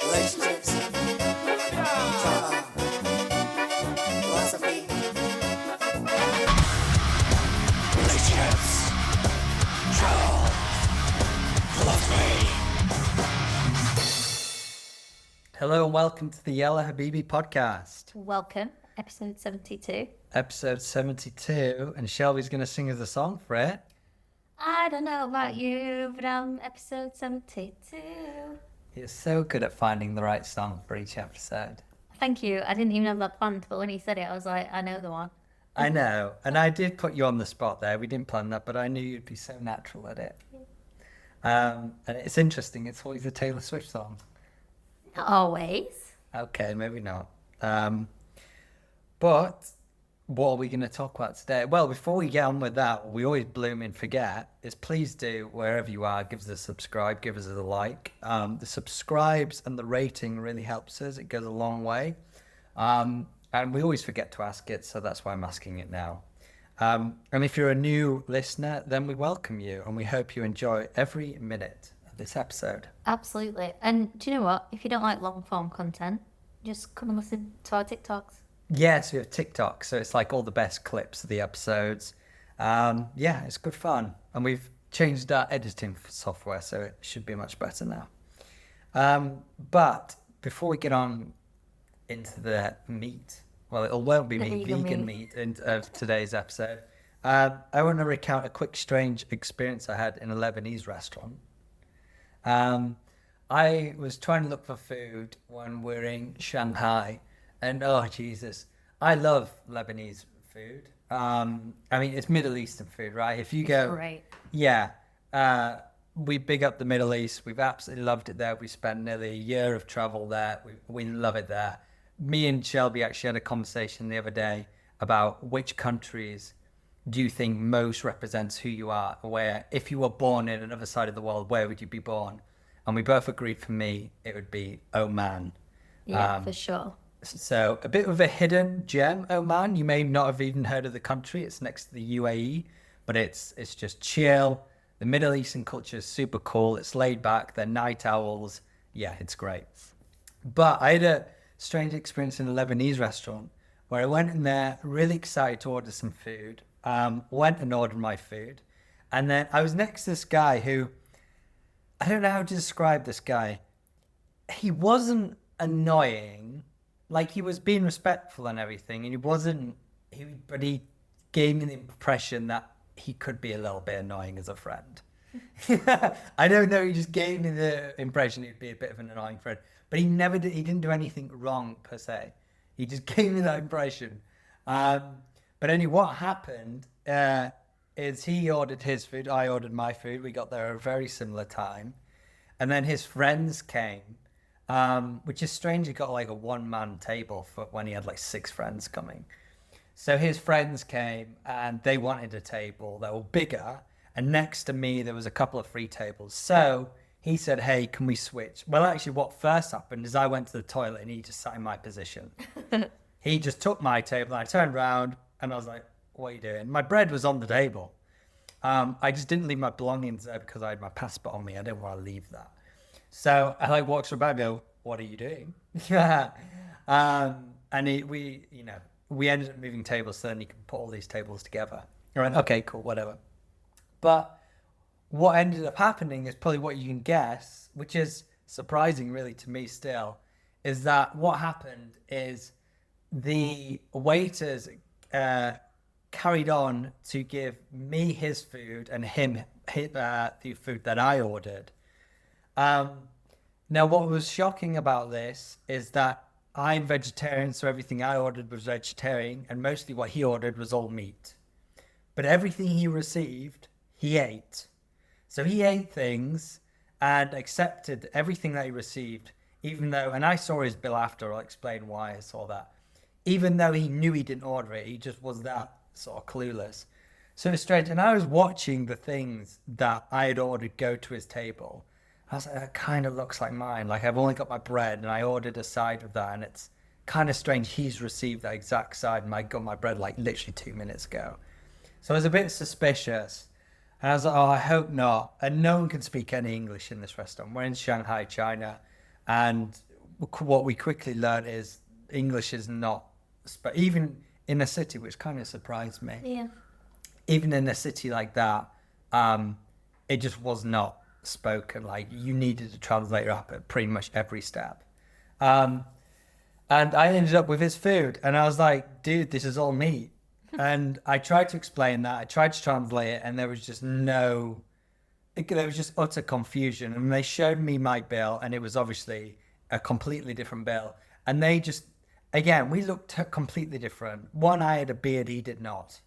relationships, drama, philosophy, relationships, drama, philosophy. Hello and welcome to the Yella Habibi podcast. Welcome, episode 72. Episode 72, and Shelby's going to sing us a song for it. I don't know about you, but I'm episode 72. You're so good at finding the right song for each episode. Thank you. I didn't even have that planned, but when he said it, I was like, I know the one. I know, and I did put you on the spot there. We didn't plan that, but I knew you'd be so natural at it. And it's interesting, it's always a Taylor Swift song. Not always. Okay, maybe not. But what are we going to talk about today? Well, before we get on with that, we always blooming forget, is please do, wherever you are, give us a subscribe, give us a like. The subscribes and the rating really helps us. It goes a long way. And we always forget to ask it, so that's why I'm asking it now. And if you're a new listener, then we welcome you, and we hope you enjoy every minute of this episode. Absolutely. And do you know what? If you don't like long form content, just come and listen to our TikToks. Yes, we have TikTok, so it's like all the best clips of the episodes. Yeah, it's good fun. And we've changed our editing software, so it should be much better now. But before we get on into the meat, well, it won't be meat, vegan meat of today's episode. I want to recount a quick strange experience I had in a Lebanese restaurant. I was trying to look for food when we're in Shanghai, and oh Jesus, I love Lebanese food. I mean, it's Middle Eastern food, right? If you go, Great. yeah, we big up the Middle East. We've absolutely loved it there. We spent nearly a year of travel there. We love it there. Me and Shelby actually had a conversation the other day about which countries do you think most represents who you are, where if you were born in another side of the world, where would you be born? And we both agreed, for me, it would be Oman. Yeah, for sure. So a bit of a hidden gem, Oman. You may not have even heard of the country. It's next to the UAE, but it's just chill. The Middle Eastern culture is super cool. It's laid back. They're night owls. Yeah, it's great. But I had a strange experience in a Lebanese restaurant where I went in there really excited to order some food. Went and ordered my food. And then I was next to this guy who, I don't know how to describe this guy. He wasn't annoying. Like, he was being respectful and everything, and but he gave me the impression that he could be a little bit annoying as a friend. I don't know, he just gave me the impression he'd be a bit of an annoying friend, but he didn't do anything wrong per se. He just gave me that impression. But anyway, what happened is he ordered his food, I ordered my food, we got there at a very similar time, and then his friends came. Which is strange, he got like a one-man table for when he had like 6 friends coming. So his friends came and they wanted a table that were bigger, and next to me there was a couple of free tables. So he said, hey, can we switch? Well, actually what first happened is I went to the toilet and he just sat in my position. He just took my table and I turned around and I was like, what are you doing? My bread was on the table. I just didn't leave my belongings there because I had my passport on me. I didn't want to leave that. So I walked through back and go, what are you doing? And we ended up moving tables so then you can put all these tables together. I went, okay, cool, whatever. But what ended up happening is probably what you can guess, which is surprising really to me still, is that what happened is the waiters carried on to give me his food and him the food that I ordered. Now what was shocking about this is that I'm vegetarian, so everything I ordered was vegetarian, and mostly what he ordered was all meat. But everything he received, he ate. So he ate things and accepted everything that he received, even though, and I saw his bill after, I'll explain why I saw that. Even though he knew he didn't order it, he just was that sort of clueless. So it's strange, and I was watching the things that I had ordered go to his table. I was like, that kind of looks like mine. Like, I've only got my bread and I ordered a side of that, and it's kind of strange he's received that exact side and I got my bread like literally 2 minutes ago. So I was a bit suspicious. And I was like, oh, I hope not. And no one can speak any English in this restaurant. We're in Shanghai, China, and what we quickly learned is English is not, even in a city, which kind of surprised me. Yeah. Even in a city like that, it just was not spoken. Like, you needed a translator up at pretty much every step. And I ended up with his food, and I was like, dude, this is all meat. And I tried to explain that. I tried to translate it, and there was just utter confusion. And they showed me my bill, and it was obviously a completely different bill. And they just, again, we looked completely different. One, I had a beard, he did not.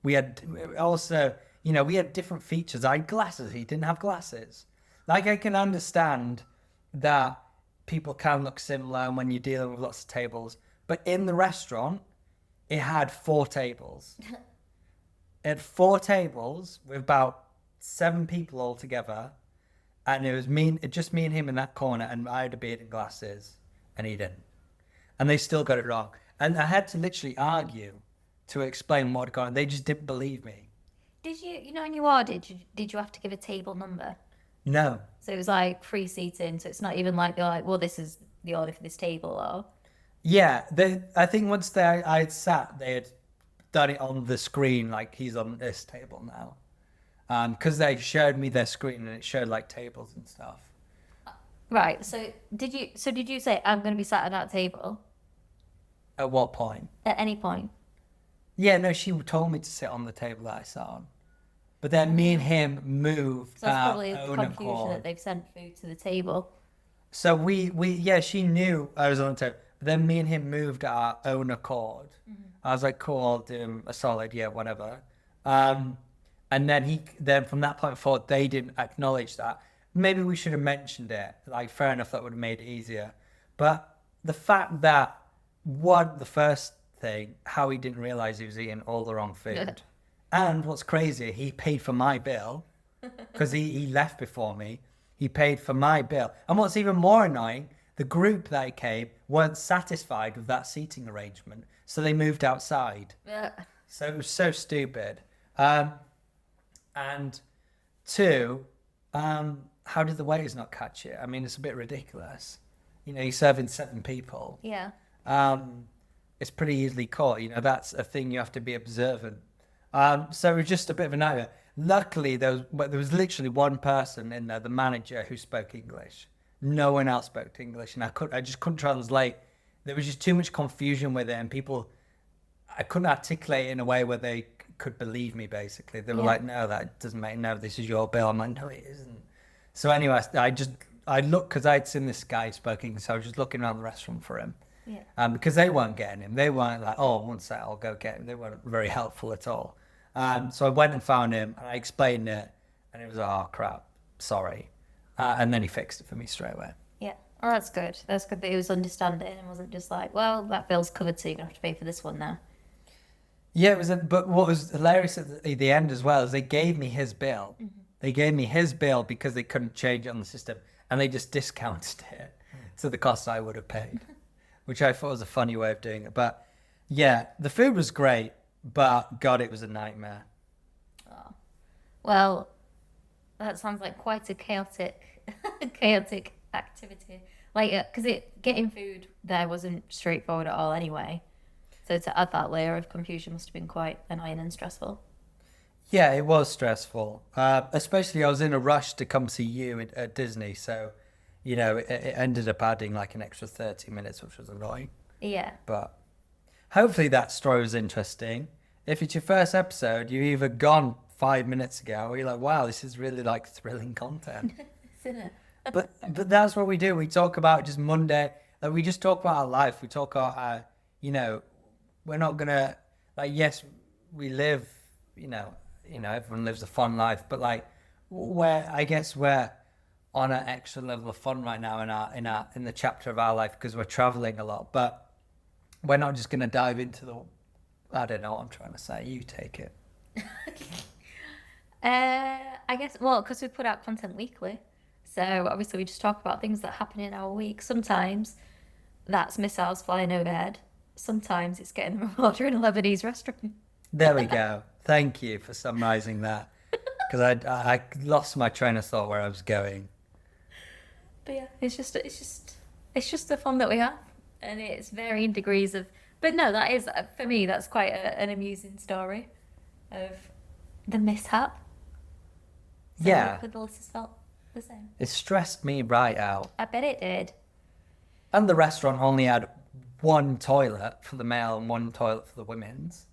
We had also, we had different features. I had glasses, he didn't have glasses. Like, I can understand that people can look similar when you're dealing with lots of tables. But in the restaurant, it had 4 tables. It had 4 tables with about 7 people all together. And just me and him in that corner. And I had a beard and glasses. And he didn't. And they still got it wrong. And I had to literally argue to explain what had gone on. They just didn't believe me. Did you, when you ordered, did you have to give a table number? No. So it was like free seating. So it's not even like they're like, well, this is the order for this table, or. Yeah, I think once I had sat, they had done it on the screen, like, he's on this table now. Because they showed me their screen and it showed like tables and stuff. Right. So did you say I'm going to be sat at that table At what point? at any point? Yeah, no, she told me to sit on the table that I sat on. But then me and him moved. So that's probably the own confusion accord. that they've sent food to the table. So yeah, she knew I was on the table. But then me and him moved at our own accord. I was like, cool, I'll do him a solid, yeah, whatever. And then from that point forward, they didn't acknowledge that. Maybe we should have mentioned it. Like, fair enough, that would have made it easier. But the fact that, the first thing, how he didn't realize he was eating all the wrong food. And what's crazy, he paid for my bill because he left before me. He paid for my bill. And what's even more annoying, the group that came weren't satisfied with that seating arrangement, so they moved outside. Yeah. So it was so stupid. And 2, how did the waiters not catch it? I mean, it's a bit ridiculous. You're serving 7 people. Yeah. It's pretty easily caught. That's a thing you have to be observant. So it was just a bit of a nightmare. Luckily, there was literally one person in there, the manager, who spoke English. No one else spoke English, and I just couldn't translate. There was just too much confusion with it, and I couldn't articulate it in a way where they could believe me, basically. They were like, no, that doesn't make, no, this is your bill. I'm like, no, it isn't. So anyway, I looked, because I'd seen this guy spoke English, so I was just looking around the restaurant for him. Yeah. Because they weren't getting him. They weren't like, oh, one sec, I'll go get him. They weren't very helpful at all. So I went and found him, and I explained it, and it was, oh, crap, sorry. And then he fixed it for me straight away. Yeah. Oh, that's good. That's good that he was understanding and wasn't just like, well, that bill's covered, so you're going to have to pay for this one now. Yeah, it was. But what was hilarious at the end as well is they gave me his bill. Mm-hmm. They gave me his bill because they couldn't change it on the system, and they just discounted it to the cost I would have paid, which I thought was a funny way of doing it. But yeah, the food was great, but God, it was a nightmare. Oh. Well, that sounds like quite a chaotic activity. Like, because getting food there wasn't straightforward at all anyway. So to add that layer of confusion must have been quite annoying and stressful. Yeah, it was stressful. Especially I was in a rush to come see you at Disney. So, it ended up adding like an extra 30 minutes, which was annoying. Yeah. But hopefully that story was interesting. If it's your first episode, you've either gone 5 minutes ago or you're like, wow, this is really like thrilling content. Isn't it? but that's what we do. We talk about just Monday. We just talk about our life. We talk about we're not gonna, like, yes, we live, everyone lives a fun life, but like, I guess we're on an extra level of fun right now in the chapter of our life because we're traveling a lot. But we're not just gonna dive into I don't know what I'm trying to say. You take it. I guess, well, because we put out content weekly. So obviously we just talk about things that happen in our week. Sometimes that's missiles flying overhead. Sometimes it's getting the order in a Lebanese restaurant. There we go. Thank you for summarising that. Because I lost my train of thought where I was going. But yeah, it's just It's just the fun that we have, and it's varying degrees of. But no, that is for me. That's quite an amusing story of the mishap. So Yeah. could the listeners felt the same? It stressed me right out. I bet it did. And the restaurant only had one toilet for the male and one toilet for the women's.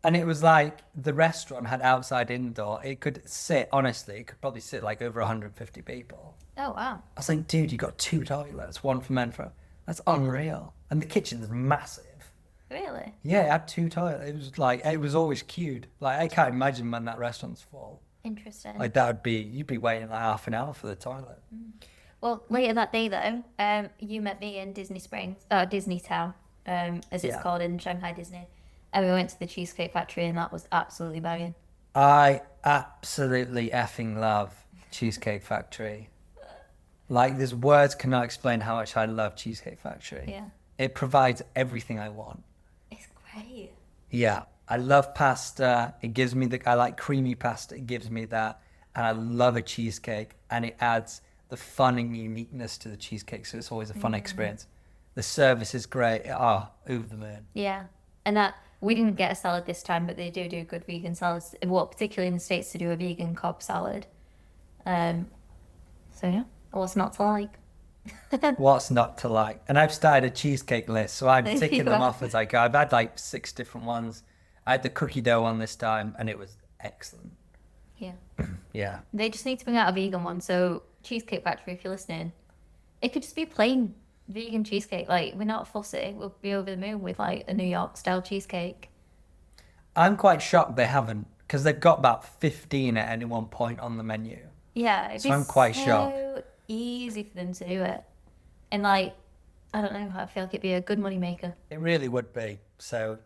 And it was like the restaurant had outside indoor. It could sit, honestly, it could probably sit like over 150 people. Oh wow. I was like, dude, you got 2 toilets, one for men for. That's unreal. And the kitchen's massive. Really? Yeah, it had 2 toilets. It was like, it was always queued. Like, I can't imagine when that restaurant's full. Interesting. Like, that would be, you'd be waiting like half an hour for the toilet. Well, later that day though, you met me in Disney Springs, Disney Town, as it's Yeah. called in Shanghai Disney, and we went to the Cheesecake Factory, and that was absolutely banging. I absolutely effing love Cheesecake Factory. Like, there's words cannot explain how much I love Cheesecake Factory. Yeah, It provides everything I want. it's great. Yeah, I love pasta. It gives me I like creamy pasta. It gives me that. And I love a cheesecake. And it adds the fun and uniqueness to the cheesecake. So it's always a fun experience. The service is great. Oh, over the moon. Yeah, and that we didn't get a salad this time, but they do good vegan salads. Well, particularly in the States, to do a vegan Cobb salad. So yeah, what's not to like? What's not to like? And I've started a cheesecake list. So I'm ticking them Yeah. off as I go. I've had like 6 different ones. I had the cookie dough one this time. And it was excellent. Yeah, Yeah. they just need to bring out a vegan one. So Cheesecake Factory, if you're listening, it could just be plain vegan cheesecake. Like, we're not fussy. We'll be over the moon with like a New York style cheesecake. I'm quite shocked they haven't. Because they've got about 15 at any one point on the menu. Yeah, it'd So be I'm quite so shocked. easy for them to do it. And like, I don't know, I feel like it'd be a good money maker. It really would be. So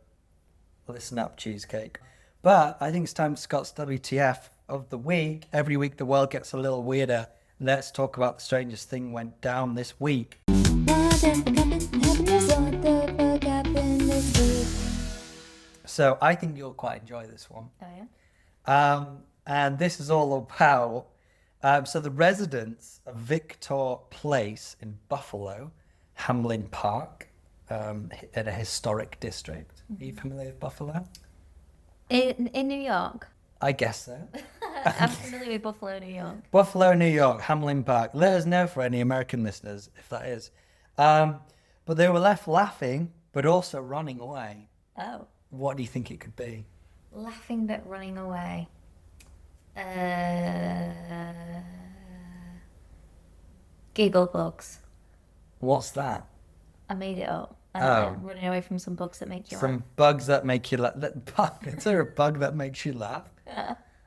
listen up, cheesecake. But I think it's time for Scott's WTF of the week. Every week the world gets a little weirder. Let's talk about the strangest thing went down this week. So I think you'll quite enjoy this one. Oh yeah. And this is all about so the residents of Victor Place in Buffalo, Hamlin Park, in a historic district. Are you familiar with Buffalo? In New York. I guess so. I'm familiar with Buffalo, New York. Buffalo, New York, Hamlin Park. Let us know for any American listeners if that is. But they were left laughing, but also running away. Oh. What do you think it could be? Laughing but running away. Giggle bugs. What's that? I made it up. I Oh. don't know, running away from some bugs that make you laugh. Some bugs that make you laugh. Is there a bug that makes you laugh?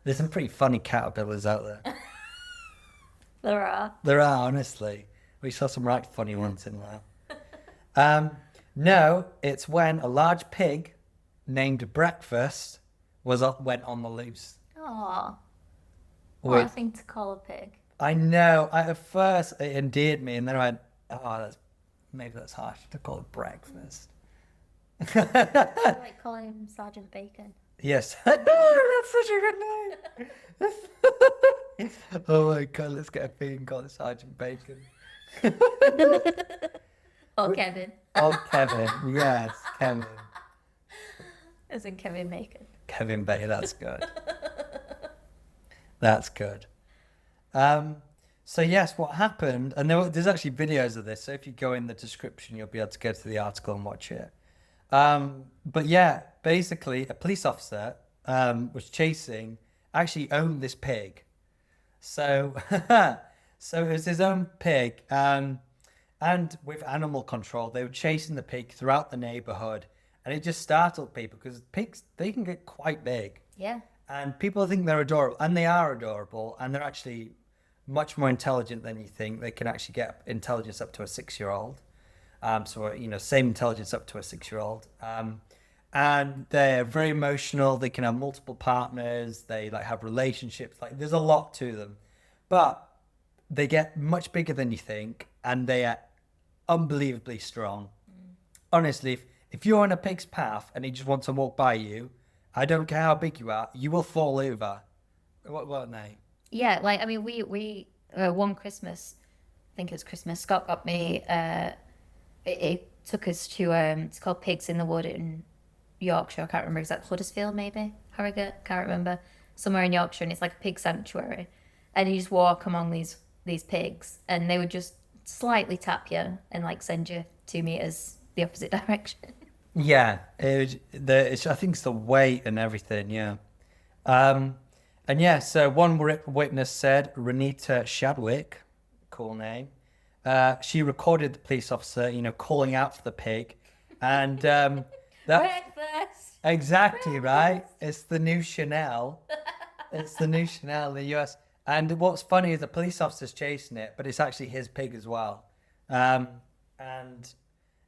There's some pretty funny caterpillars out there. There are. There are, honestly. We saw some right funny ones in there. No, it's when a large pig named Breakfast went on the loose. Aw. What a Wait, thing to call a pig. I know. At first, it endeared me, and then I went, "Oh, maybe that's harsh to call it breakfast." I like calling him Sergeant Bacon. Yes. No, that's such a good name. Oh my god, let's get a pig and call it Sergeant Bacon. Or Kevin. Oh, Kevin. Yes, Kevin. As in Kevin Bacon. Kevin Bacon, that's good. That's good. So yes, what happened, and there's actually videos of this, so if you go in the description, you'll be able to go to the article and watch it. But yeah, basically, a police officer actually owned this pig. So, so it was his own pig, and with animal control, they were chasing the pig throughout the neighborhood, and it just startled people because pigs, they can get quite big. Yeah. And people think they're adorable, and they are adorable, and they're actually much more intelligent than you think. They can actually get intelligence up to a 6-year-old. Same intelligence up to a 6-year-old. And they're very emotional. They can have multiple partners. They have relationships. There's a lot to them, but they get much bigger than you think, and they are unbelievably strong. Honestly, if you're on a pig's path and he just wants to walk by you, I don't care how big you are, you will fall over. What name? Yeah, we one Christmas, think it was Christmas. Scott got me. It took us to it's called Pigs in the Wood in Yorkshire. I can't remember exactly. Huddersfield, maybe Harrogate. Can't remember. Somewhere in Yorkshire, and it's like a pig sanctuary, and you just walk among these pigs, and they would just slightly tap you and like send you 2 meters the opposite direction. Yeah, I think it's the weight and everything. Yeah, and yeah. So one witness said Renita Shadwick, cool name. She recorded the police officer, calling out for the pig, and that Breakfast. exactly right. It's the new Chanel. It's the new Chanel in the US. And what's funny is the police officer's chasing it, but it's actually his pig as well. And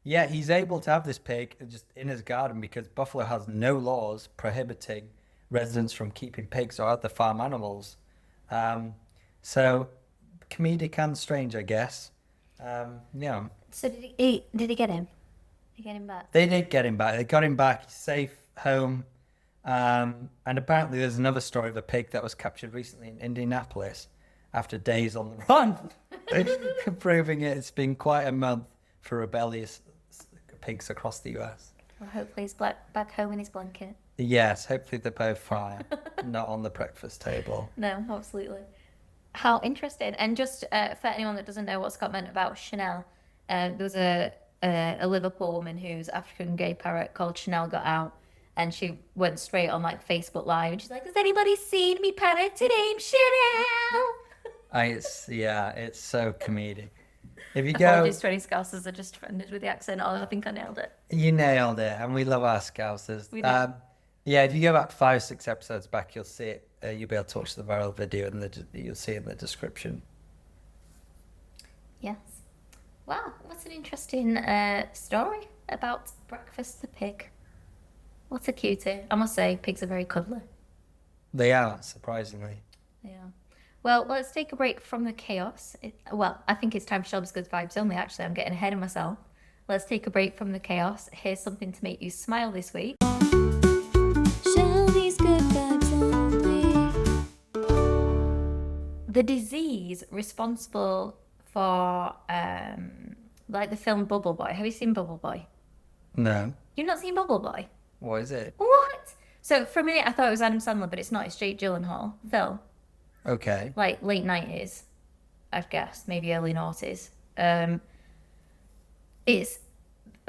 yeah, he's able to have this pig just in his garden because Buffalo has no laws prohibiting residents from keeping pigs or other farm animals. So comedic and strange, I guess. Yeah. So did he get him? Did he get him back? They did get him back. They got him back. He's safe home. And apparently there's another story of a pig that was captured recently in Indianapolis after days on the run, proving it's been quite a month for rebellious pigs across the US. Well, hopefully he's back home in his blanket. Yes, hopefully they're both fine, not on the breakfast table. No, absolutely. How interesting. And just for anyone that doesn't know what Scott meant about Chanel, there was a Liverpool woman whose African gay parrot called Chanel got out, and she went straight on like Facebook Live, and she's like, "Has anybody seen me parrot named Chanel?" It's so comedic. If you Apologies to any Scousers that are just offended with the accent. I think I nailed it. You nailed it, and we love our Scousers. We do. Yeah, if you go back 5-6 episodes back, you'll see it. You'll be able to watch the viral video, and you'll see it in the description. Yes. Wow, what's an interesting story about Breakfast the pig. What a cutie. I must say, pigs are very cuddly. They are, surprisingly. Yeah. Well, let's take a break from the chaos. I think it's time for Shelby's Good Vibes only, actually. I'm getting ahead of myself. Let's take a break from the chaos. Here's something to make you smile this week. Shelby's Good Vibes only. The disease responsible for, like the film Bubble Boy. Have you seen Bubble Boy? No. You've not seen Bubble Boy? What is it? What? So for a minute I thought it was Adam Sandler, but it's not. It's Jake Gyllenhaal. Phil. Okay. Like late 90s, I'd guess, maybe early noughties. It's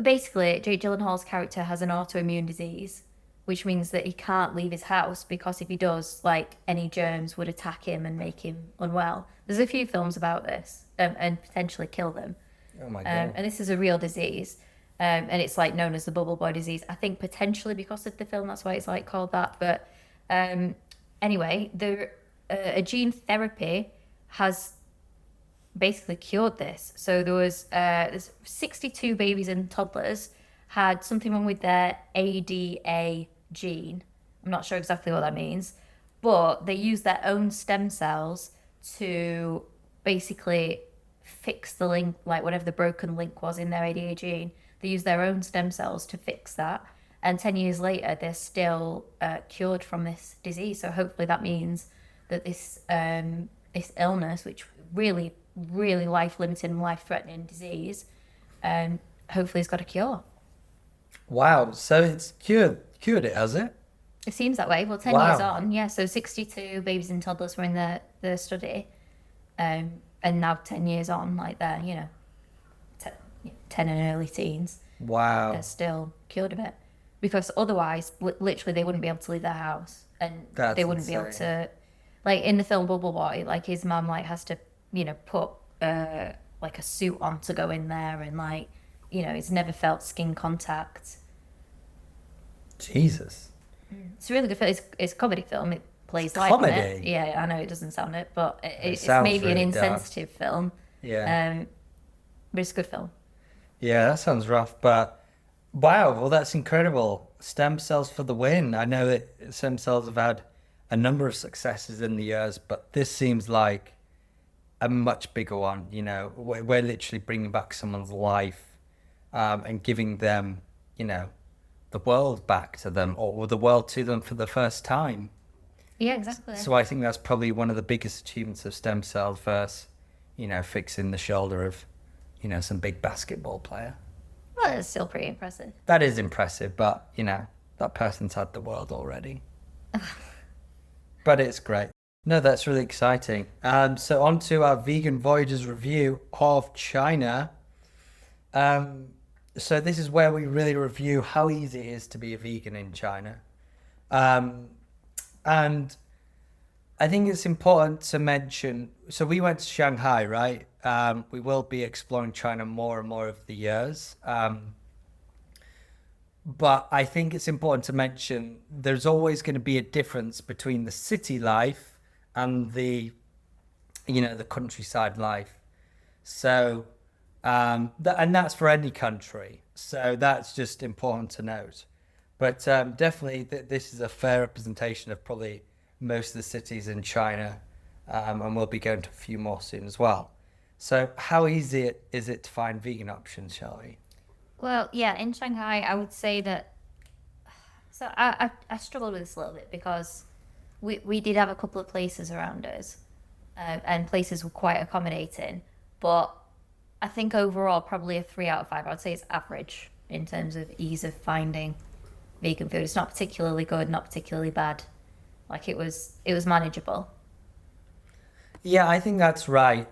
basically Jake Gyllenhaal's character has an autoimmune disease, which means that he can't leave his house because if he does, like any germs would attack him and make him unwell. There's a few films about this and potentially kill them. Oh my God. And this is a real disease. And it's like known as the Bubble Boy disease. I think potentially because of the film, that's why it's like called that. But anyway, a gene therapy has basically cured this. So there's 62 babies and toddlers had something wrong with their ADA gene. I'm not sure exactly what that means, but they used their own stem cells to basically fix the link, like whatever the broken link was in their ADA gene. They used their own stem cells to fix that. And 10 years later, they're still cured from this disease. So hopefully that means that this illness, which really, really life-limiting and life-threatening disease, hopefully it's got a cure. Wow. So it's cured it, has it? It seems that way. Well, 10 years on, yeah. So 62 babies and toddlers were in the study. And now 10 years on, like they're, 10 and early teens. Wow. They're still cured of it. Because otherwise, literally, they wouldn't be able to leave their house. And That's they wouldn't be able to... Like, in the film Bubble Boy, like, his mum, like, has to, put, like, a suit on to go in there. And, like, he's never felt skin contact. Jesus. It's a really good film. It's a comedy film. It plays It's light in it. comedy? Yeah, I know it doesn't sound it, but it's sounds maybe really an dark. insensitive film. Yeah. But it's a good film. Yeah, that sounds rough, but wow, well, that's incredible. Stem cells for the win. I know that stem cells have had a number of successes in the years, but this seems like a much bigger one. We're literally bringing back someone's life and giving them, the world back to them or the world to them for the first time. Yeah, exactly. So I think that's probably one of the biggest achievements of stem cells versus, fixing the shoulder of, some big basketball player. Well, it's still pretty impressive. That is impressive, but, that person's had the world already. But it's great. No, that's really exciting. So on to our Vegan Voyagers review of China. So this is where we really review how easy it is to be a vegan in China. And I think it's important to mention, so we went to Shanghai, right? We will be exploring China more and more over the years. But I think it's important to mention there's always going to be a difference between the city life and the countryside life. So, and that's for any country. So that's just important to note. But definitely this is a fair representation of probably most of the cities in China. And we'll be going to a few more soon as well. So how easy is it to find vegan options, shall we? Well, yeah, in Shanghai, I would say that. So I struggled with this a little bit because we did have a couple of places around us, and places were quite accommodating. But I think overall, probably a 3 out of 5. I would say it's average in terms of ease of finding vegan food. It's not particularly good, not particularly bad. Like it was manageable. Yeah, I think that's right.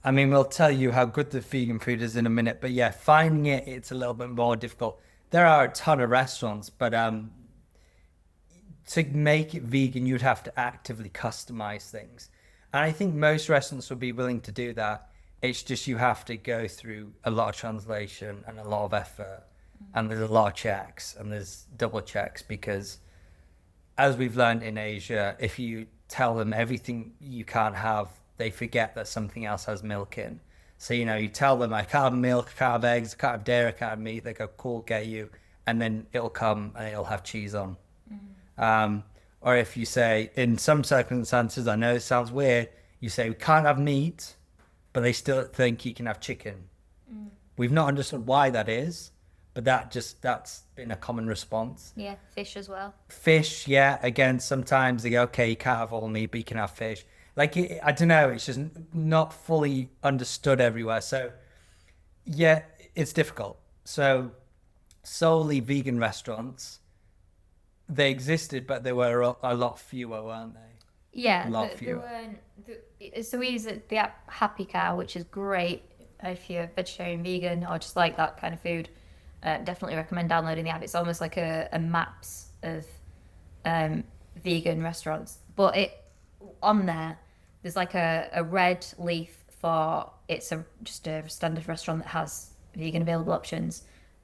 We'll tell you how good the vegan food is in a minute, but yeah, finding it's a little bit more difficult. There are a ton of restaurants, but to make it vegan, you'd have to actively customize things. And I think most restaurants would be willing to do that. It's just you have to go through a lot of translation and a lot of effort, and there's a lot of checks, and there's double checks, because as we've learned in Asia, if you tell them everything you can't have, they forget that something else has milk in. So, you tell them, I can't have milk, I can't have eggs, I can't have dairy, I can't have meat. They go, cool, get you. And then it'll come and it'll have cheese on. Or if you say, in some circumstances, I know it sounds weird, you say, we can't have meat, but they still think you can have chicken. We've not understood why that is, but that's been a common response. Yeah, fish as well. Fish, yeah. Again, sometimes they go, okay, you can't have all meat, but you can have fish. I don't know, it's just not fully understood everywhere. So, yeah, it's difficult. So, solely vegan restaurants, they existed, but they were a lot fewer, weren't they? Yeah, a lot fewer. So we use the app Happy Cow, which is great if you're vegetarian, vegan, or just like that kind of food. Definitely recommend downloading the app. It's almost like a maps of vegan restaurants. But on there's like a red leaf for just a standard restaurant that has vegan available options.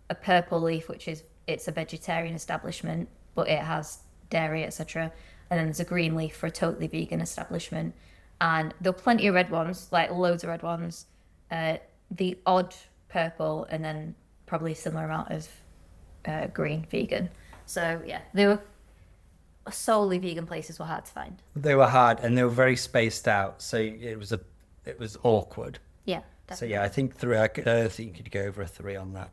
A purple leaf, which is it's a vegetarian establishment, but it has dairy, etc. And then there's a green leaf for a totally vegan establishment. And there are plenty of red ones, like loads of red ones. The odd purple, and then probably a similar amount of green vegan. So yeah, they were solely vegan places were hard to find. They were hard, and they were very spaced out, so it was awkward. Yeah, definitely. So yeah, I think 3. I don't think you could go over a 3 on that.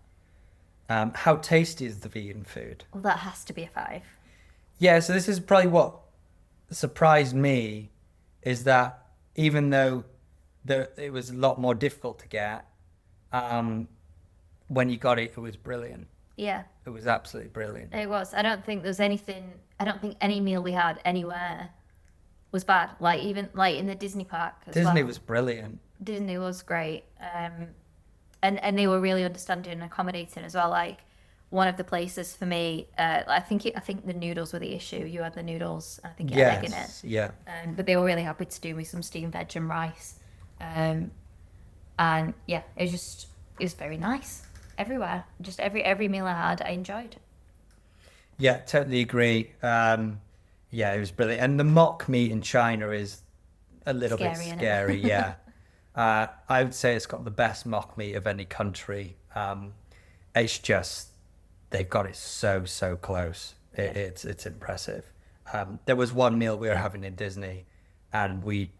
How tasty is the vegan food? Well, that has to be a 5. Yeah, so this is probably what surprised me, is that even though it was a lot more difficult to get, when you got it, it was brilliant. Yeah. It was absolutely brilliant. It was. I don't think any meal we had anywhere was bad. Like even like in the Disney park as Disney well. was brilliant. Disney was great. And they were really understanding and accommodating as well. Like one of the places for me, I think the noodles were the issue. You had the noodles, and I think you had egg in it. Yeah. But they were really happy to do me some steamed veg and rice. And yeah, it was very nice. Everywhere, just every meal I had, I enjoyed. Yeah, totally agree. Yeah, it was brilliant. And the mock meat in China is a little bit scary. Yeah, I would say it's got the best mock meat of any country. It's just they've got it so close. It's impressive. There was one meal we were having in Disney, and we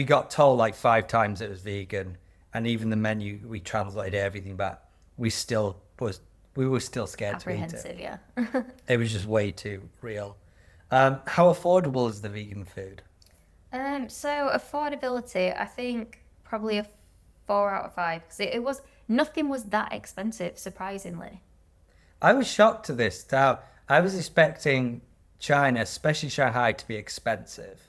got told like 5 times it was vegan, and even the menu we translated everything back. We were still scared to eat it. Yeah. It was just way too real. How affordable is the vegan food? So affordability, I think probably a 4 out of 5 because nothing was that expensive, surprisingly. I was shocked to this. Now, I was expecting China, especially Shanghai, to be expensive.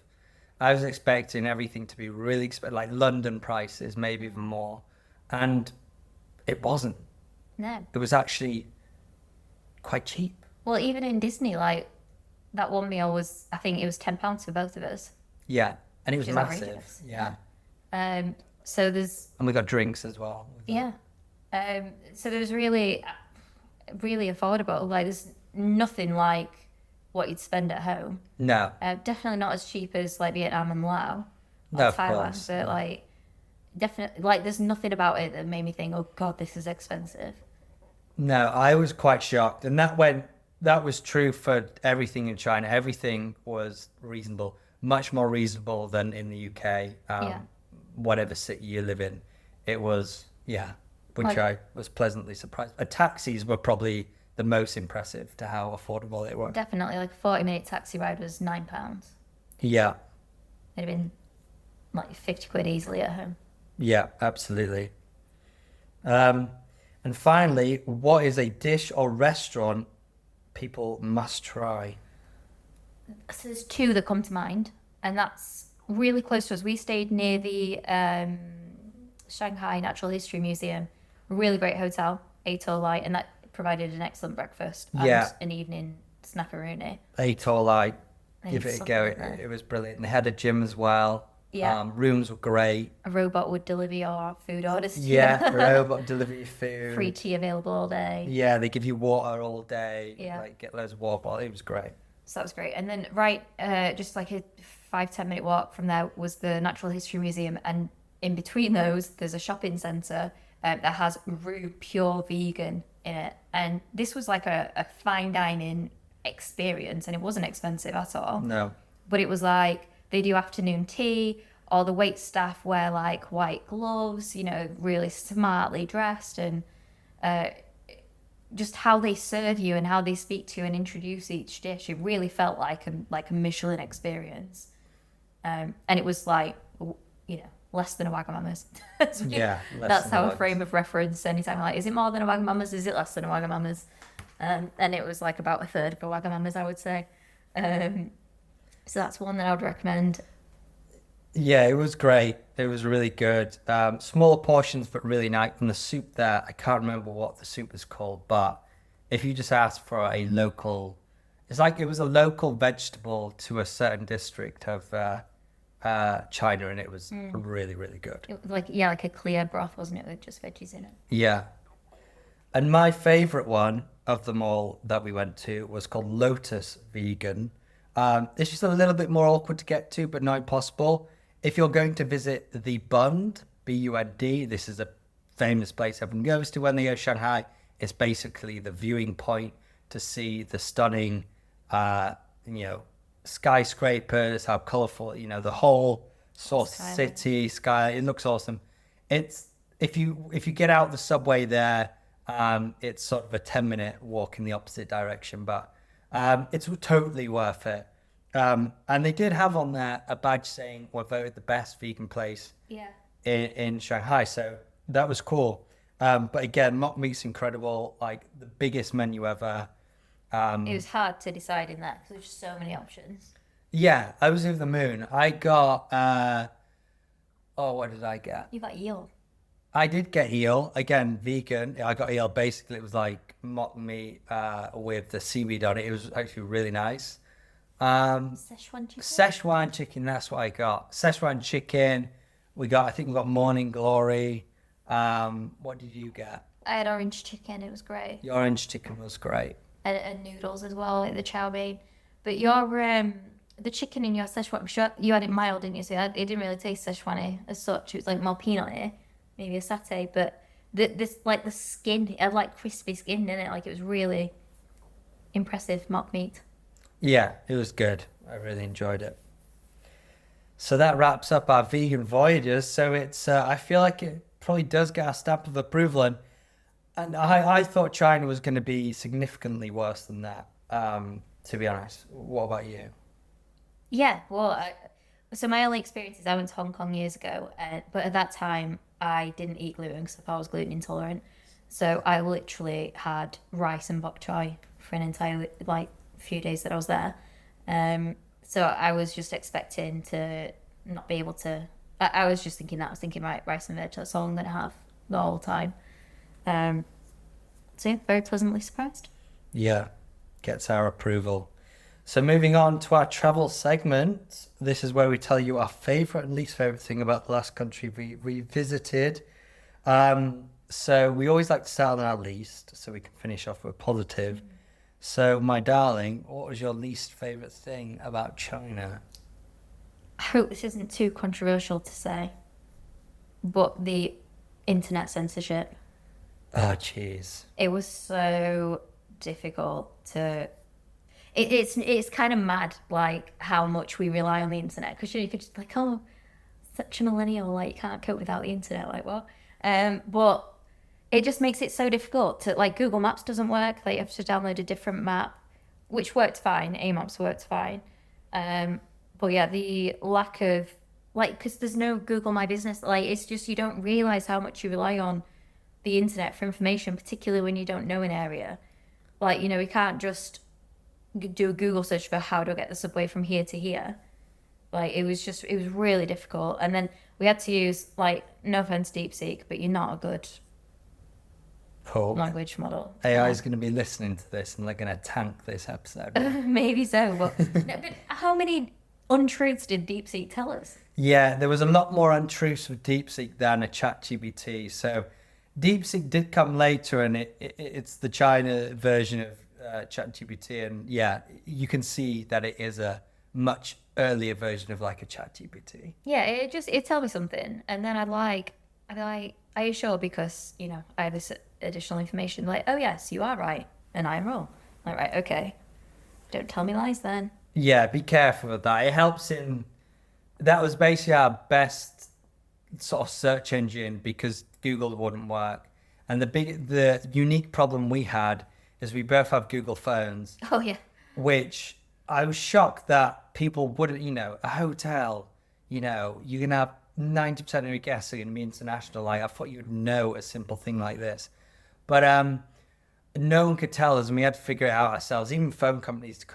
I was expecting everything to be really expensive, like London prices, maybe even more. And it wasn't. No. It was actually quite cheap. Well, even in Disney, like that one meal was, I think it was £10 for both of us. Yeah. And it was Which is massive. outrageous. Yeah. So there's And we got drinks as well. yeah. So there's really, really affordable. Like there's nothing like what you'd spend at home. No. Definitely not as cheap as like Vietnam and Laos or No, of Thailand, course. but like definitely like there's nothing about it that made me think, oh God, this is expensive. No, I was quite shocked. And that was true for everything in China. Everything was reasonable, much more reasonable than in the UK. Yeah. Whatever city you live in, it was, yeah, which Like- I was pleasantly surprised. Taxis were probably the most impressive to how affordable they were. Definitely like a 40-minute taxi ride was £9. Yeah, It'd have been like 50 quid easily at home. yeah, absolutely. And finally, what is a dish or restaurant people must try? So there's two that come to mind, and that's really close to us. We stayed near the Shanghai Natural History Museum, really great hotel, Atoll Light, and that provided an excellent breakfast and Yeah. an evening snackaroonie. Atoll, I give There's it a go. something there. It was brilliant. And they had a gym as well. Yeah. Rooms were great. A robot would deliver your food orders to Yeah, you. robot delivery food. Free tea available all day. Yeah, they give you water all day. Yeah. Like get loads of water bottles. It was great. So that was great. And then just like a 5-10 minute walk from there was the Natural History Museum, and in between those there's a shopping centre that has pure vegan in it. And this was like a fine dining experience, and it wasn't expensive at all. No. But it was like they do afternoon tea. All the wait staff wear like white gloves, really smartly dressed, and just how they serve you and how they speak to you and introduce each dish, it really felt like a Michelin experience. And it was like, less than a Wagamama's. Yeah, less That's than our a frame of reference. Anytime I'm like, is it more than a Wagamama's? Is it less than a Wagamama's? And it was like about a third of a Wagamama's, I would say. So that's one that I would recommend. Yeah, it was great. It was really good. Smaller portions, but really nice. And the soup there, I can't remember what the soup is called, but if you just ask for a local, it's like it was a local vegetable to a certain district of China, and it was really, really good. It was like a clear broth, wasn't it, with just veggies in it? Yeah. And my favorite one of them all that we went to was called Lotus Vegan. It's just a little bit more awkward to get to, but not impossible. If you're going to visit the Bund, B-U-N-D, this is a famous place everyone goes to when they go to Shanghai. It's basically the viewing point to see the stunning, skyscrapers, how colourful, the whole sort of Skyline. city sky. It looks awesome. It's if you get out the subway there, it's sort of a 10-minute walk in the opposite direction, but it's totally worth it. And they did have on there a badge saying we're voted the best vegan place in Shanghai, so that was cool. But again, mock meat's incredible, like the biggest menu ever. It was hard to decide in that because there's just so many options. Yeah, I was over the moon. I got what did I get? You got eel. I did get eel, again vegan. I got eel. Basically it was like mock meat with the seaweed on it. It was actually really nice. Szechuan chicken. Szechuan chicken, that's what I got. Szechuan chicken. I think we got Morning Glory. What did you get? I had orange chicken. It was great. The orange chicken was great. And noodles as well, like the chow mein. But your the chicken in your Szechuan, I'm sure you had it mild, didn't you? So it didn't really taste Szechuan as such. It was like more peanut, maybe a satay. But this like the skin, it had like crispy skin in it. Like it was really impressive mock meat. Yeah, it was good. I really enjoyed it. So that wraps up our vegan voyages. So it's I feel like it probably does get a stamp of approval, and I thought China was going to be significantly worse than that. To be honest, what about you? Yeah, well, So my only experience is I went to Hong Kong years ago, but at that time I didn't eat gluten because I was gluten intolerant. So I literally had rice and bok choy for an entire like few days that I was there. So I was just expecting to not be able to. I was just thinking that. I was thinking, right, rice and veg. That's all I'm gonna have the whole time. So yeah, very pleasantly surprised. Yeah, gets our approval. So moving on to our travel segment, this is where we tell you our favourite and least favourite thing about the last country we visited. So we always like to start on our least, so we can finish off with positive. So my darling, what was your least favourite thing about China? I hope this isn't too controversial to say, but the internet censorship. Oh, jeez. It was so difficult to. It's kind of mad, like how much we rely on the internet. Because you could just be like, oh, such a millennial, like you can't cope without the internet, like what? But it just makes it so difficult to like Google Maps doesn't work. Like you have to download a different map, which worked fine. Maps worked fine. But yeah, the lack of like because there's no Google My Business. Like it's just you don't realize how much you rely on the internet for information, particularly when you don't know an area. Like we can't just do a Google search for how do I get the subway from here to here. Like it was really difficult. And then we had to use like no offense DeepSeek, but you're not a good language model. AI is going to be listening to this and they're going to tank this episode. Maybe so, but but how many untruths did DeepSeek tell us? Yeah, there was a lot more untruths with DeepSeek than a ChatGPT. So DeepSeek did come later, and it's the China version of ChatGPT, and yeah, you can see that it is a much earlier version of like a ChatGPT. Yeah, it tell me something, and then I'd be like, are you sure? Because I have this additional information. Like, oh yes, you are right, and I am wrong. Like, right, okay, don't tell me lies then. Yeah, be careful with that. It helps in. That was basically our best sort of search engine because Google wouldn't work, and the unique problem we had is we both have Google phones. Oh yeah. Which I was shocked that people wouldn't, a hotel, you're going to have 90% of your guests are going to be international. Like I thought you'd know a simple thing like this. But no one could tell us, and we had to figure it out ourselves. Even phone companies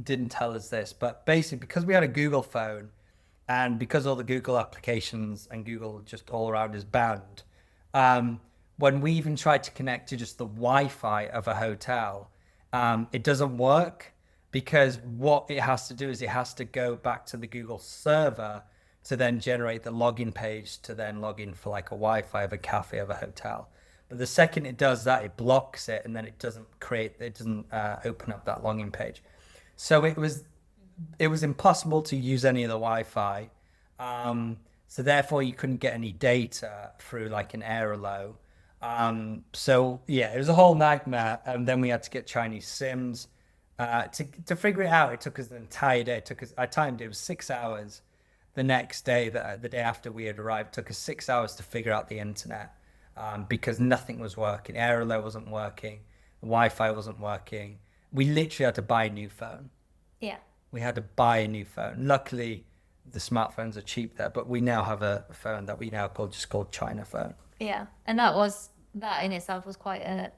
didn't tell us this. But basically, because we had a Google phone, and because all the Google applications and Google just all around is banned, when we even tried to connect to just the Wi-Fi of a hotel, it doesn't work because what it has to do is it has to go back to the Google server to then generate the login page to then log in for like a Wi-Fi of a cafe of a hotel. But the second it does that, it blocks it, and then it doesn't open up that login page. So it was impossible to use any of the Wi-Fi. So therefore you couldn't get any data through like an airlow. So yeah, it was a whole nightmare. And then we had to get Chinese SIMs. To figure it out, it took us an entire day. I timed it, it was 6 hours. The next day, the day after we had arrived, it took us 6 hours to figure out the internet because nothing was working. Airlow wasn't working. The Wi-Fi wasn't working. We literally had to buy a new phone. Yeah. We had to buy a new phone. Luckily, the smartphones are cheap there, but we now have a phone that we now call China phone. Yeah, and that in itself was quite a.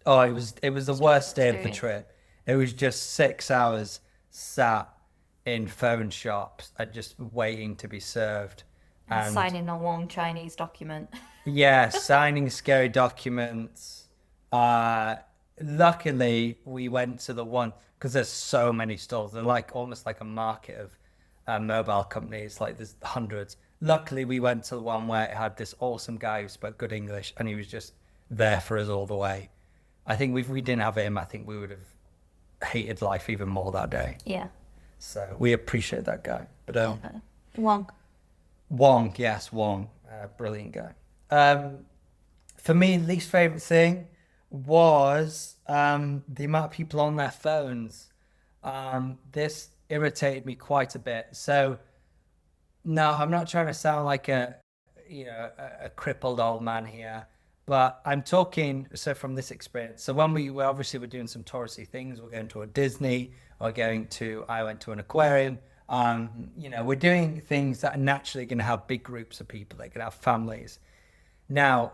Oh, it was the worst day of the trip. It was just 6 hours sat in phone shops and just waiting to be served. And signing a long Chinese document. Yeah, signing scary documents. Luckily, we went to the one, because there's so many stores. They're like almost like a market of mobile companies. Like there's hundreds. Luckily, we went to the one where it had this awesome guy who spoke good English, and he was just there for us all the way. I think if we didn't have him, I think we would have hated life even more that day. Yeah. So we appreciate that guy. But Wong, yes, Wong, brilliant guy. For me, least favorite thing was the amount of people on their phones. This irritated me quite a bit. So no, I'm not trying to sound like a crippled old man here, but I'm talking, so from this experience. So when we obviously were doing some touristy things, we're going to a Disney, I went to an aquarium. We're doing things that are naturally going to have big groups of people. They can have families. Now,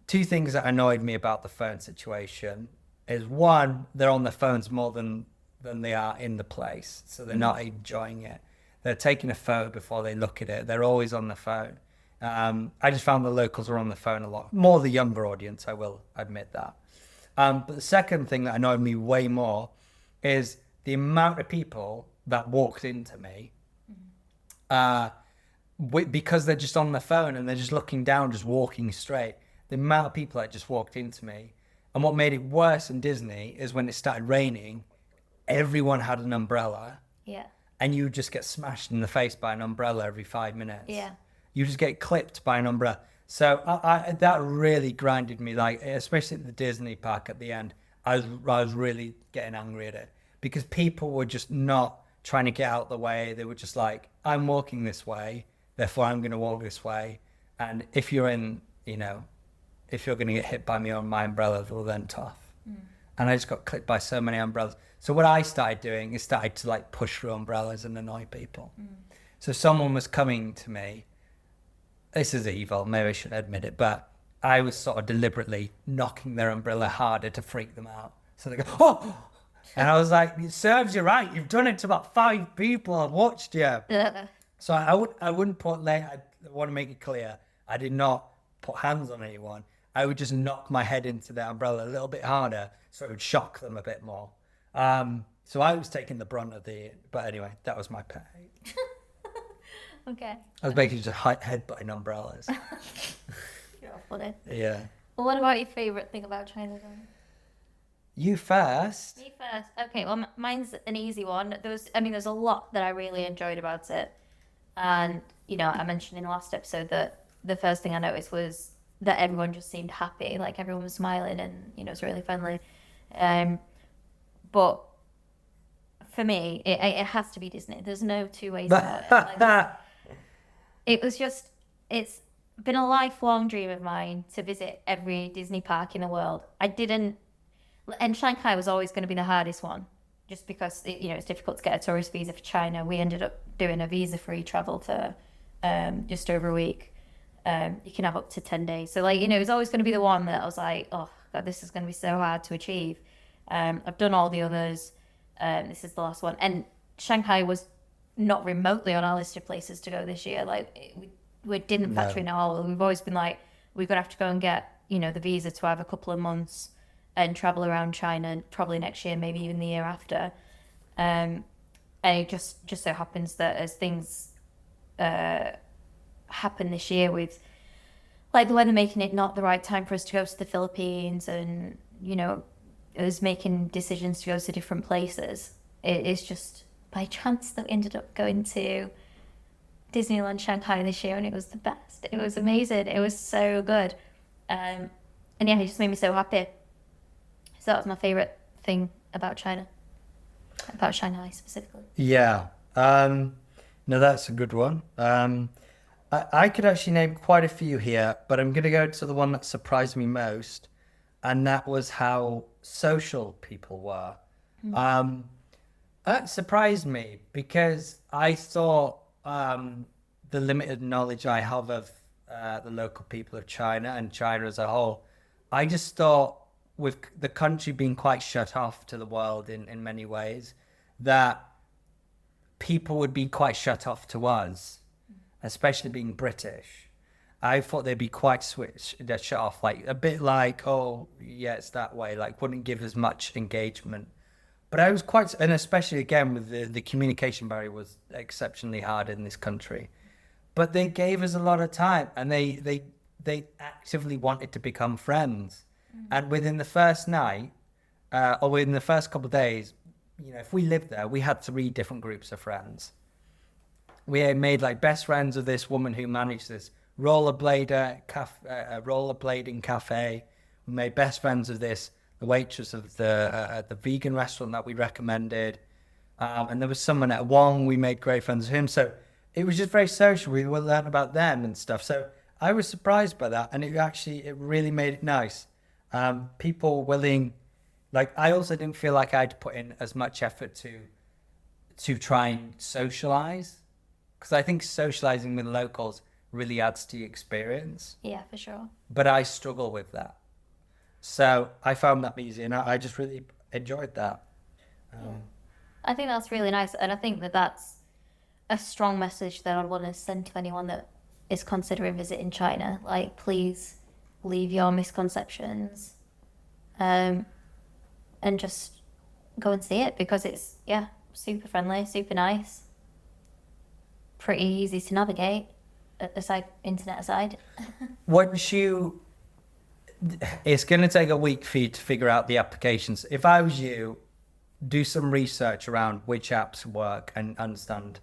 two things that annoyed me about the phone situation is one, they're on their phones more than they are in the place. So they're not enjoying it. They're taking a photo before they look at it. They're always on the phone. I just found the locals were on the phone a lot. More the younger audience, I will admit that. But the second thing that annoyed me way more is the amount of people that walked into me because they're just on the phone and they're just looking down, just walking straight. The amount of people that just walked into me. And what made it worse in Disney is when it started raining, everyone had an umbrella. Yeah. And you just get smashed in the face by an umbrella every 5 minutes. Yeah. You just get clipped by an umbrella. So that really grinded me, like, especially at the Disney park at the end. I was really getting angry at it because people were just not trying to get out of the way. They were just like, I'm walking this way, therefore I'm going to walk this way. And if you're if you're going to get hit by me on my umbrella, well, then tough. And I just got clipped by so many umbrellas. So what I started doing is started to like push through umbrellas and annoy people. So someone was coming to me. This is evil, maybe I shouldn't admit it, but I was sort of deliberately knocking their umbrella harder to freak them out. So they go, oh! And I was like, it serves you right. You've done it to about 5 people. I've watched you. So I wouldn't put, I want to make it clear, I did not put hands on anyone. I would just knock my head into their umbrella a little bit harder so it would shock them a bit more. So I was taking the brunt of but anyway, that was my pet hate. Okay. I was basically just headbutting umbrellas. You're all funny. Yeah. Well, what about your favourite thing about China then? You first. Me first. Okay, well, mine's an easy one. There's a lot that I really enjoyed about it. And, I mentioned in the last episode that the first thing I noticed was that everyone just seemed happy. Like, everyone was smiling and, it was really friendly. But for me, it has to be Disney. There's no two ways about it. It's been a lifelong dream of mine to visit every Disney park in the world. And Shanghai was always going to be the hardest one, just because it's difficult to get a tourist visa for China. We ended up doing a visa-free travel for just over a week. You can have up to 10 days. So it was always going to be the one that I was like, oh God, this is going to be so hard to achieve. I've done all the others. This is the last one. And Shanghai was not remotely on our list of places to go this year. We didn't factor in all. We've always been like, we're going to have to go and get, the visa to have a couple of months and travel around China probably next year, maybe even the year after. And it just so happens that as things happen this year with the weather making it not the right time for us to go to the Philippines and, us making decisions to go to different places, it is just by chance that we ended up going to Disneyland Shanghai this year, and it was the best. It was amazing. It was so good. And yeah, it just made me so happy. So that was my favourite thing about China. About Shanghai specifically. Yeah. No, that's a good one. I could actually name quite a few here, but I'm going to go to the one that surprised me most, and that was how social people were. That surprised me because I thought the limited knowledge I have of the local people of China and China as a whole, I just thought with the country being quite shut off to the world in many ways, that people would be quite shut off to us, especially being British. I thought they'd be quite shut off, a bit like, oh, yeah, it's that way, wouldn't give as much engagement. But I was and especially again with the communication barrier was exceptionally hard in this country. But they gave us a lot of time, and they actively wanted to become friends. And within the first night, or within the first couple of days, if we lived there, we had 3 different groups of friends. We had made best friends with this woman who managed this rollerblading cafe. We made best friends with the waitress of the vegan restaurant that we recommended. And there was someone at Wong, we made great friends with him. So it was just very social. We would learn about them and stuff. So I was surprised by that. And it really made it nice. People willing, I also didn't feel like I had to put in as much effort to try and socialize, because I think socializing with locals really adds to the experience. Yeah, for sure. But I struggle with that. So I found that easy, and I just really enjoyed that. I think that's really nice, and I think that that's a strong message that I'd want to send to anyone that is considering visiting China. Like, please leave your misconceptions, and just go and see it, because it's super friendly, super nice, pretty easy to navigate. Aside internet aside. Once you, it's going to take a week for you to figure out the applications. If I was you, do some research around which apps work and understand,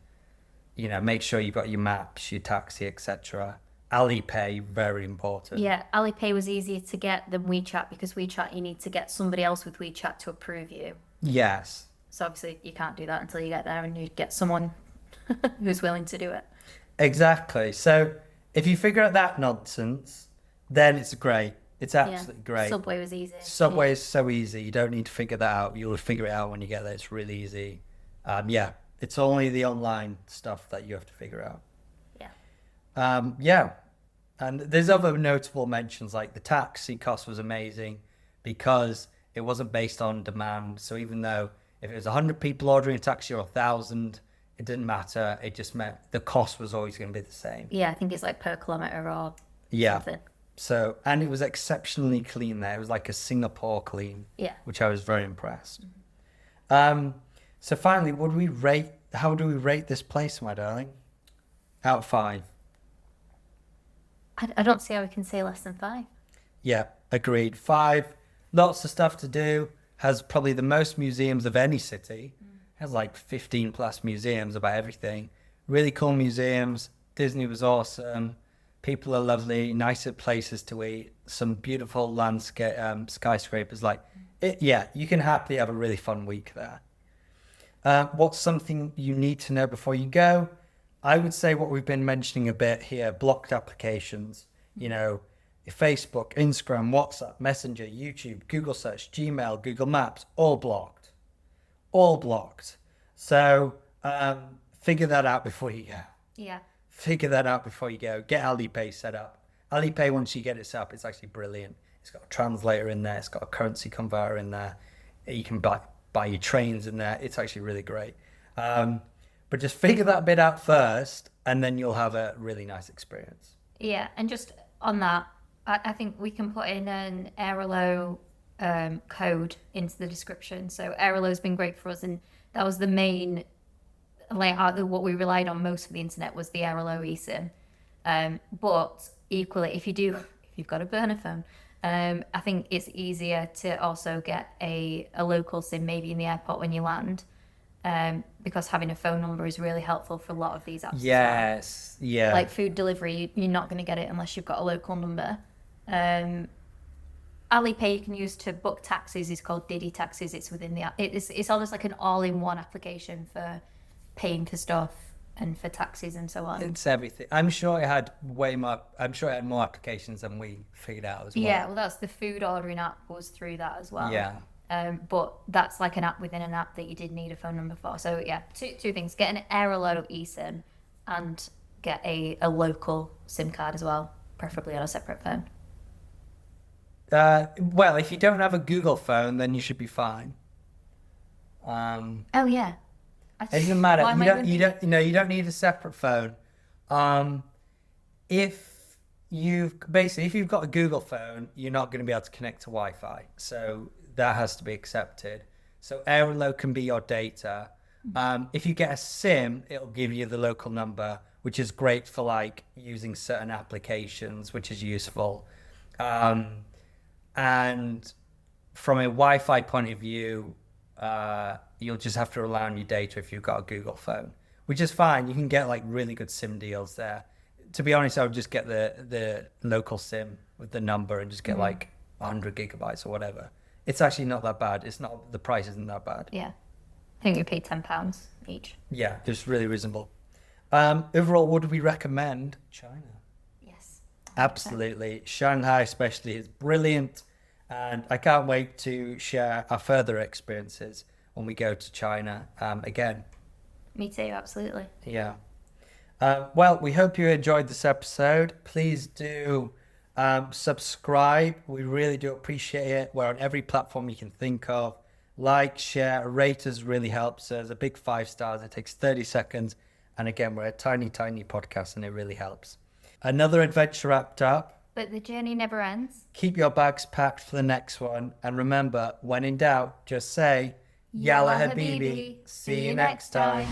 make sure you've got your maps, your taxi, etc. Alipay, very important. Yeah, Alipay was easier to get than WeChat, because WeChat, you need to get somebody else with WeChat to approve you. Yes. So obviously you can't do that until you get there and you get someone who's willing to do it. Exactly. So if you figure out that nonsense, then it's great. It's absolutely great. Subway was easy. Subway is so easy. You don't need to figure that out. You'll figure it out when you get there. It's really easy. It's only the online stuff that you have to figure out. Yeah. And there's other notable mentions, like the taxi cost was amazing because it wasn't based on demand. So even though if it was 100 people ordering a taxi or 1,000, it didn't matter. It just meant the cost was always going to be the same. Yeah, I think it's like per kilometre or something. So, and it was exceptionally clean there. It was like a Singapore clean. Yeah. Which I was very impressed. So finally, how do we rate this place, my darling? Out of 5. I don't see how we can say less than 5. Yeah, agreed. 5. Lots of stuff to do. Has probably the most museums of any city. Has like 15 plus museums about everything. Really cool museums. Disney was awesome. People are lovely. Nicer places to eat. Some beautiful landscape skyscrapers. You can happily have a really fun week there. What's something you need to know before you go? I would say what we've been mentioning a bit here, blocked applications, Facebook, Instagram, WhatsApp, Messenger, YouTube, Google Search, Gmail, Google Maps, all blocked. So figure that out before you go. Yeah. Figure that out before you go. Get Alipay set up. Alipay, once you get it set up, it's actually brilliant. It's got a translator in there. It's got a currency converter in there. You can buy your trains in there. It's actually really great. But just figure that bit out first, and then you'll have a really nice experience. Yeah, and just on that, I think we can put in an Airalo code into the description. So Airalo's been great for us, and that was the main what we relied on most for the internet was the Airalo eSIM. But equally, if you've got a burner phone, I think it's easier to also get a local SIM maybe in the airport when you land. Because having a phone number is really helpful for a lot of these apps. Yes, yeah. Like food delivery, you're not going to get it unless you've got a local number. Alipay you can use to book taxis is called Didi Taxis. It's within the app. It's almost like an all-in-one application for paying for stuff and for taxis and so on. It's everything. I'm sure it had more applications than we figured out as well. Yeah, well, that's the food ordering app was through that as well. Yeah. But that's like an app within an app that you did need a phone number for. So yeah, two things: get an Airalo eSIM and get a local SIM card as well, preferably on a separate phone. Well, if you don't have a Google phone, then you should be fine. Oh yeah. It doesn't matter. You don't need a separate phone. If you've got a Google phone, you're not going to be able to connect to Wi-Fi. So that has to be accepted. So Airalo can be your data. If you get a SIM, it'll give you the local number, which is great for like using certain applications, which is useful. And from a Wi-Fi point of view, you'll just have to rely on your data if you've got a Google phone, which is fine. You can get like really good SIM deals there. To be honest, I would just get the local SIM with the number and just get like 100 gigabytes or whatever. It's actually not that bad. The price isn't that bad. Yeah. I think we paid £10 each. Yeah, it's really reasonable. Overall, would we recommend China? Yes. 100%. Absolutely. Shanghai especially is brilliant. And I can't wait to share our further experiences when we go to China again. Me too, absolutely. Yeah. Well, we hope you enjoyed this episode. Please do subscribe. We really do appreciate it. We're on every platform you can think of. Like, share, rate us really helps us. A big 5 stars. It takes 30 seconds. And again, we're a tiny, tiny podcast and it really helps. Another adventure wrapped up. But the journey never ends. Keep your bags packed for the next one. And remember, when in doubt, just say, Yalla Yalla Habibi. Habibi. See you next time.